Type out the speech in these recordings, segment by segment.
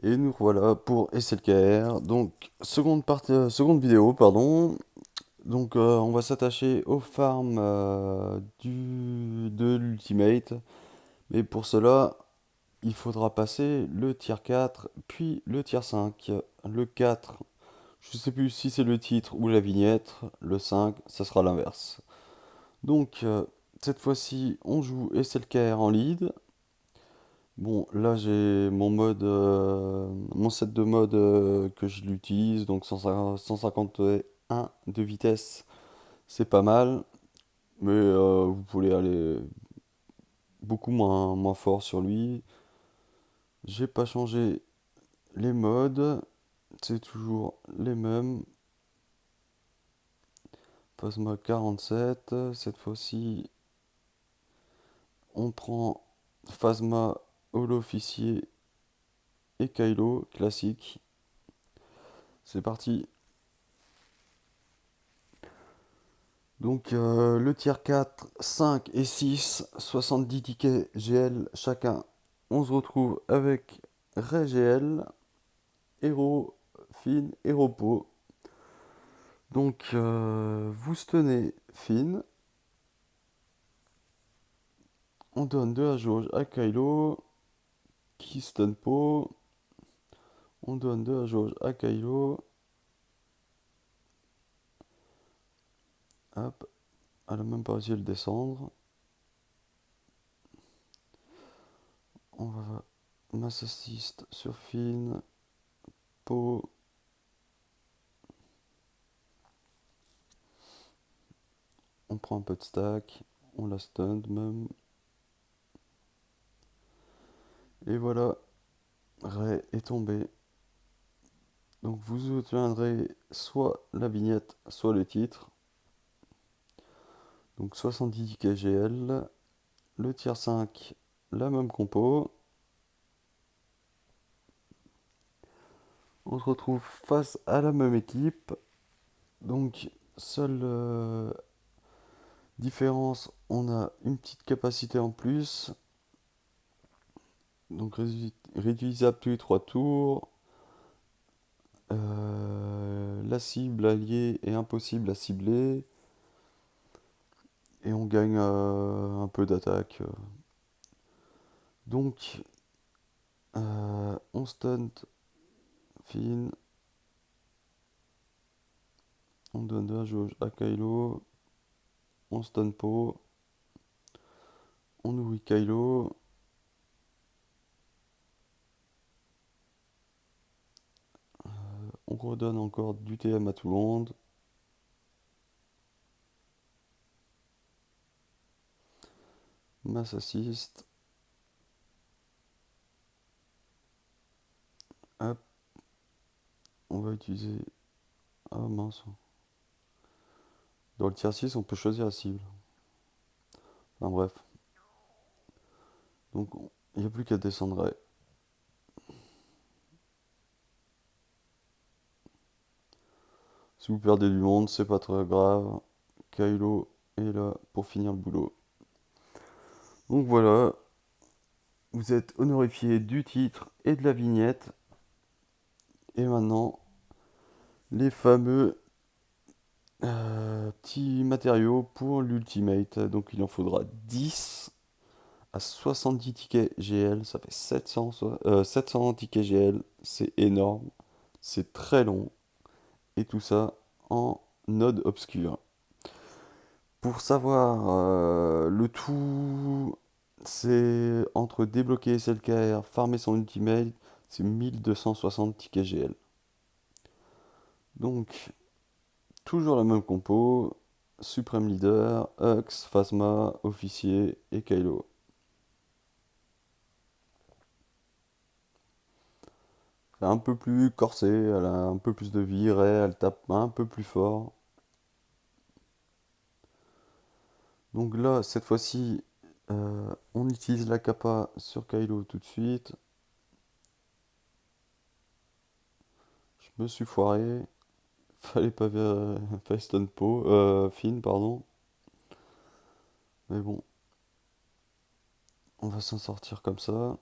Et nous voilà pour SLKR. Donc, seconde vidéo, pardon. Donc, on va s'attacher aux farms de l'Ultimate. Mais pour cela, il faudra passer le tier 4, puis le tier 5. Le 4, je sais plus si c'est le titre ou la vignette. Le 5, ça sera l'inverse. Donc, cette fois-ci, on joue SLKR en lead. Bon, là j'ai mon set de mode que je l'utilise, donc 151 de vitesse, c'est pas mal, mais vous pouvez aller beaucoup moins fort sur lui. J'ai pas changé les modes, c'est toujours les mêmes. Phasma 47, cette fois-ci on prend Phasma Holo-Officier et Kylo classique. C'est parti. Donc le tier 4, 5 et 6, 70 tickets GL chacun. On se retrouve avec Ray GL, Hero, Finn et Repos. Donc vous tenez Finn. On donne de la jauge à Kylo, qui stun Po. On donne de la jauge à Kylo. Hop, elle a même pas réussi à le descendre. On va Mass Assist sur Finn, Po. On prend un peu de stack. On la stun même. Et voilà, Ray est tombé. Donc vous obtiendrez soit la vignette, soit le titre. Donc 70 KGL. Le tier 5, la même compo. On se retrouve face à la même équipe. Donc seule différence, on a une petite capacité en plus. Donc réutilisable tous les 3 tours. La cible alliée est impossible à cibler. Et on gagne un peu d'attaque. Donc on stunt Finn. On donne de la jauge à Kylo. On stun Po. On nourrit Kylo. On redonne encore du TM à tout le monde. Mass assist. Hop. On va utiliser. Ah mince. Dans le tier 6, on peut choisir la cible. Enfin bref. Donc il n'y a plus qu'à descendre. Si vous perdez du monde, c'est pas très grave. Kylo est là pour finir le boulot. Donc voilà, vous êtes honorifié du titre et de la vignette. Et maintenant, les fameux petits matériaux pour l'Ultimate. Donc il en faudra 10 à 70 tickets GL. Ça fait 700 tickets GL. C'est énorme. C'est très long. Et tout ça en node obscur. Pour savoir le tout, c'est entre débloquer SLKR, farmer son ultimate, c'est 1260 tickets GL. Donc, toujours la même compo, Supreme Leader, Hux, Phasma, Officier et Kylo. C'est un peu plus corsé, elle a un peu plus de vie, Rey, elle tape un peu plus fort. Donc là, cette fois-ci, on utilise la kappa sur Kylo tout de suite. Je me suis foiré. Fallait pas Feston Po, Finn, pardon. Mais bon, on va s'en sortir comme ça.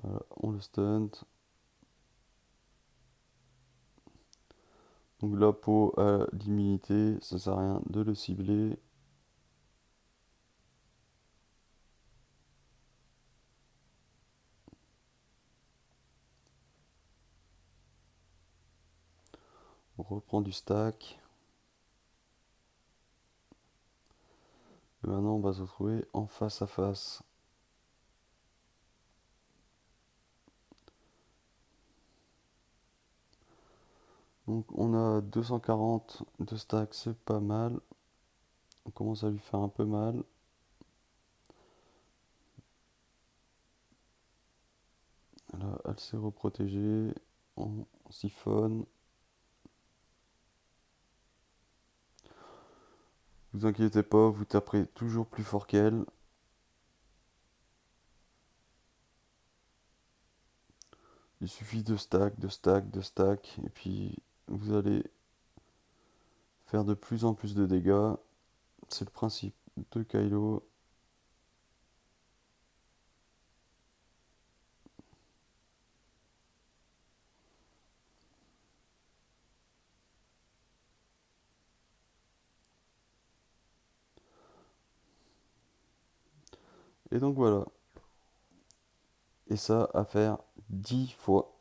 Voilà, on le stunt. Donc la peau a l'immunité, ça sert à rien de le cibler. On reprend du stack. Et maintenant on va se retrouver en face à face. Donc on a 240 de stack, c'est pas mal. On commence à lui faire un peu mal. Là, elle s'est reprotégée. On siphonne. Vous inquiétez pas, vous taperez toujours plus fort qu'elle. Il suffit de stack, de stack, de stack. Et puis vous allez faire de plus en plus de dégâts. C'est le principe de Kylo. Et donc voilà. Et ça à faire 10 fois.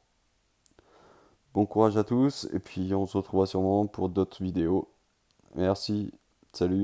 Bon courage à tous. Et puis on se retrouvera sûrement pour d'autres vidéos. Merci. Salut.